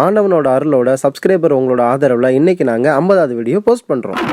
ஆண்டவனோட அருளோட subscriber உங்களோட ஆதரவில் இன்றைக்கி நாங்கள் 50வது வீடியோ போஸ்ட் பண்ணுறோம்.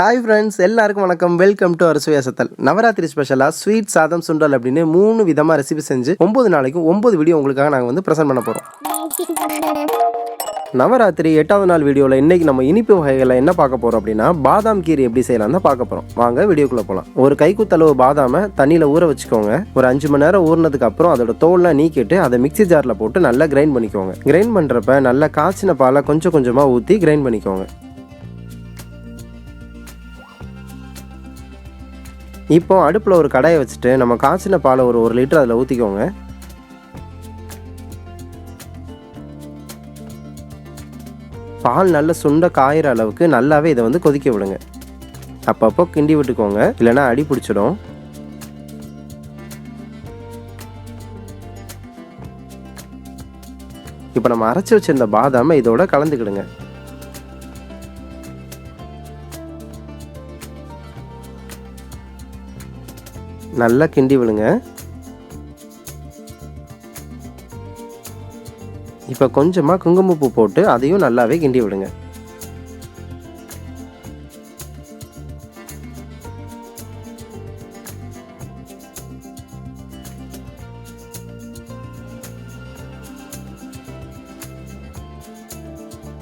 ஹாய் ஃப்ரெண்ட்ஸ், எல்லாருக்கும் வணக்கம். Welcome to Arusuvai Asathal. நவராத்திரி ஸ்பெஷலாக ஸ்வீட் சாதம் சுண்டல் அப்படின்னு 3 விதமாக ரெசிபி செஞ்சு 9 நாளைக்கும் 9 வீடியோ உங்களுக்காக நாங்கள் ப்ரெசென்ட் பண்ண போகிறோம். நவராத்திரி 8வது நாள் வீடியோவில் இன்றைக்கி நம்ம இனிப்பு வகைகளை என்ன பார்க்க போகிறோம் அப்படின்னா பாதாம் கீர் எப்படி செய்யலாம் தான் பார்க்க போகிறோம். வாங்க வீடியோக்குள்ளே போகலாம். ஒரு கைக்குத்தளவு பாதாமை தண்ணியில் ஊற வச்சுக்கோங்க. ஒரு 5 மணி நேரம் ஊறினதுக்கு அப்புறம் அதோட தோல்லாம் நீக்கிட்டு அதை மிக்சி ஜாரில் போட்டு நல்லா கிரைண்ட் பண்ணிக்கோங்க. கிரைண்ட் பண்ணுறப்ப நல்லா காய்ச்சின பாலை கொஞ்சம் கொஞ்சமாக ஊற்றி கிரைண்ட் பண்ணிக்கோங்க. இப்போ அடுப்பில் ஒரு கடாயை வச்சுட்டு நம்ம காய்ச்சின பாலை ஒரு 1 லிட்டர் அதில் ஊற்றிக்கோங்க. பால் நல்ல சுண்ட காயிற அளவுக்கு நல்லாவே இதை கொதிக்க விடுங்க. அப்பப்போ கிண்டி விட்டுக்கோங்க, இல்லைன்னா அடி பிடிச்சிடும். இப்போ நம்ம அரைச்சி வச்சிருந்த பாதாமை இதோட கலந்துக்கிடுங்க. நல்லா கிண்டி விடுங்க. இப்போ கொஞ்சமாக குங்குமப்பூ போட்டு அதையும் நல்லாவே கிண்டி விடுங்க.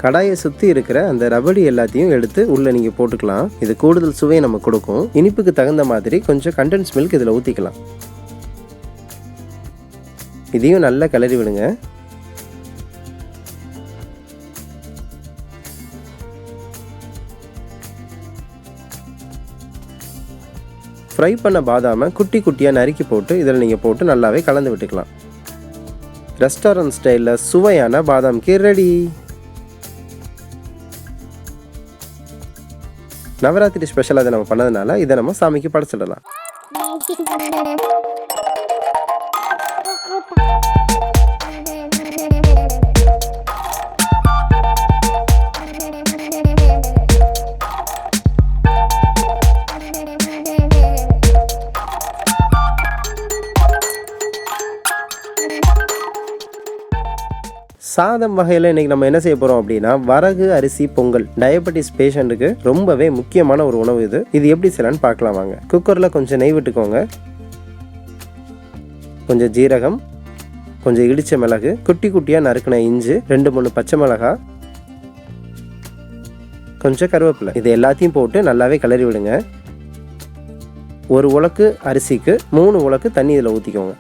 கடாயை சுற்றி இருக்கிற அந்த ரபடி எல்லாத்தையும் எடுத்து உள்ளே நீங்கள் போட்டுக்கலாம். இது கூடுதல் சுவையை நம்ம கொடுக்கும். இனிப்புக்கு தகுந்த மாதிரி கொஞ்சம் கண்டென்ஸ் மில்க் இதில் ஊற்றிக்கலாம். இதையும் நல்லா கிளறி விடுங்க. ஃப்ரை பண்ண பாதாமை குட்டி குட்டியாக நறுக்கி போட்டு இதில் நீங்கள் போட்டு நல்லாவே கலந்து விட்டுக்கலாம். ரெஸ்டாரண்ட் ஸ்டைலில் சுவையான பாதாம் கீர் ரெடி. நவராத்திரி ஸ்பெஷலாக அதை நம்ம பண்ணதுனால இதை நம்ம சாமிக்கு படைச்சிடலாம். சாதம் வகையில் இன்றைக்கி நம்ம என்ன செய்ய போகிறோம் அப்படின்னா வரகு அரிசி பொங்கல். டயபெட்டிஸ் பேஷண்ட்டுக்கு ரொம்பவே முக்கியமான ஒரு உணவு இது. இது எப்படி செய்யலான்னு பார்க்கலாம் வாங்க. குக்கரில் கொஞ்சம் நெய் விட்டுக்கோங்க. கொஞ்சம் ஜீரகம், கொஞ்சம் இடித்த மிளகு, குட்டி குட்டியாக நறுக்கின இஞ்சி, 2-3 பச்சை மிளகாய், கொஞ்சம் கருவேப்பிலை, இது எல்லாத்தையும் போட்டு நல்லாவே கிளறி விடுங்க. 1 உலக்கு அரிசிக்கு 3 உலக்கு தண்ணி இதில் ஊற்றிக்கோங்க.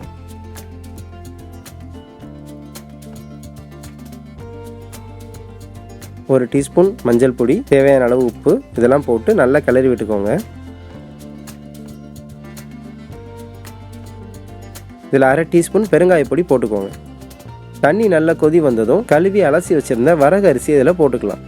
ஒரு டீஸ்பூன் மஞ்சள் பொடி, தேவையான அளவு உப்பு, இதெல்லாம் போட்டு நல்லா கிளறி விட்டுக்கோங்க. இதில் 1/2 டீஸ்பூன் பெருங்காயப்பொடி போட்டுக்கோங்க. தண்ணி நல்லா கொதி வந்ததும் கழுவி அலசி வச்சுருந்த வரகு அரிசி இதில் போட்டுக்கலாம்.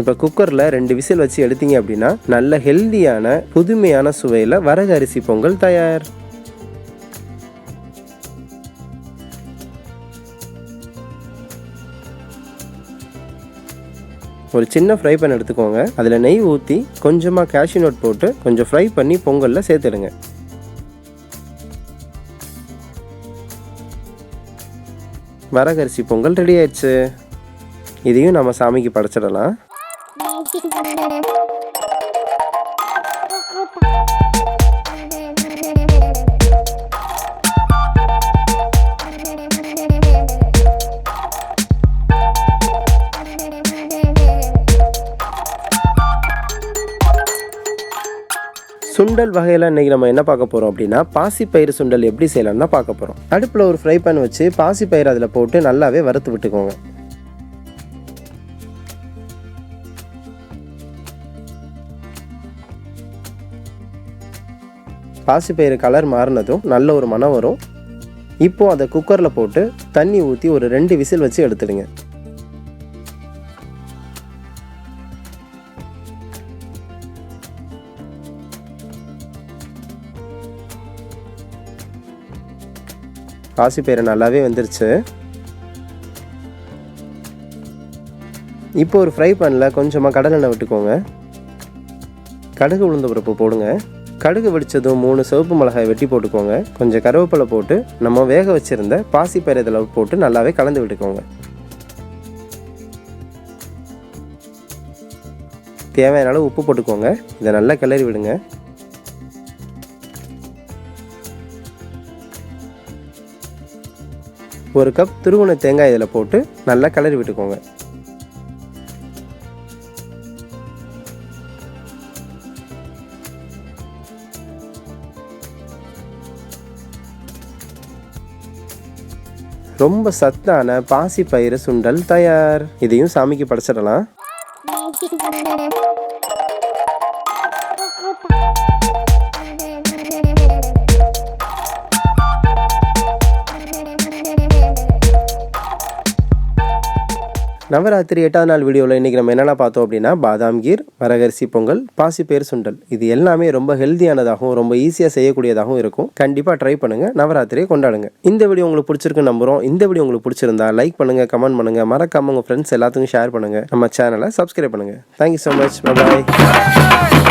இப்போ குக்கரில் 2 விசில் வச்சு எடுத்தீங்க அப்படின்னா நல்ல ஹெல்தியான புதுமையான சுவையில் வரகு அரிசி பொங்கல் தயார். ஒரு சின்ன ஃப்ரை பேன் எடுத்துக்கோங்க. அதில் நெய் ஊற்றி கொஞ்சமாக கேஷ்யூ நட் போட்டு கொஞ்சம் ஃப்ரை பண்ணி பொங்கலில் சேர்த்துடுங்க. வரகு அரிசி பொங்கல் ரெடி ஆயிடுச்சு. இதையும் நம்ம சாமிக்கு படைச்சிடலாம். சுண்டல் வகையில் இன்றைக்கி நம்ம என்ன பார்க்க போகிறோம் அப்படின்னா பாசிப்பயிறு சுண்டல் எப்படி செய்யலாம்னு தான் பார்க்க போகிறோம். அடுப்பில் ஒரு ஃப்ரை பேன் வச்சு பாசிப்பயிறு அதில் போட்டு நல்லாவே வறுத்து விட்டுக்கோங்க. பாசிப்பயிறு கலர் மாறினதும் நல்ல ஒரு மணம் வரும். இப்போது அதை குக்கரில் போட்டு தண்ணி ஊற்றி ஒரு 2 விசில் வச்சு எடுத்துடுங்க. பாசிப்பயிறு நல்லாவே வெந்துருச்சு. இப்போ ஒரு ஃப்ரை பேனில் கொஞ்சமாக கடலெண்ணெய் விட்டுக்கோங்க. கடுகு உளுந்த பருப்பு போடுங்க. கடுகு வெடித்ததும் 3 சிவப்பு மிளகாய் வெட்டி போட்டுக்கோங்க. கொஞ்சம் கருவேப்பிலை போட்டு நம்ம வேக வச்சுருந்த பாசிப்பயிறு இதில் போட்டு நல்லாவே கலந்து விட்டுக்கோங்க. தேவையான அளவு உப்பு போட்டுக்கோங்க. இதை நல்லா கிளறி விடுங்க. ஒரு கப் துருவன தேங்காய் இதில் போட்டு நல்லா கிளறி விட்டுக்கோங்க. ரொம்ப சத்தான பாசிப்பயிறு சுண்டல் தயார். இதையும் சாமிக்கு படைச்சிடலாம். நவராத்திரி 8வது நாள் வீடியோவில் இன்றைக்கி நம்ம என்னென்ன பார்த்தோம் அப்படின்னா பாதாம் கீர், வரகு அரிசி பொங்கல், பாசிப்பயிறு சுண்டல். இது எல்லாமே ரொம்ப ஹெல்த்தியானதாகவும் ரொம்ப ஈஸியாக செய்யக்கூடியதாகவும் இருக்கும். கண்டிப்பாக ட்ரை பண்ணுங்கள், நவராத்திரியை கொண்டாடுங்க. இந்த வீடியோ உங்களுக்கு பிடிச்சிருக்குன்னு நம்புகிறோம். இந்த வீடியோ உங்களுக்கு பிடிச்சிருந்தா லைக் பண்ணுங்கள், கமெண்ட் பண்ணுங்கள், மறக்காம உங்கள் ஃப்ரெண்ட்ஸ் எல்லாத்துக்கும் ஷேர் பண்ணுங்கள். நம்ம சேனலை சப்ஸ்கிரைப் பண்ணுங்கள். Thank you so much. பாய்.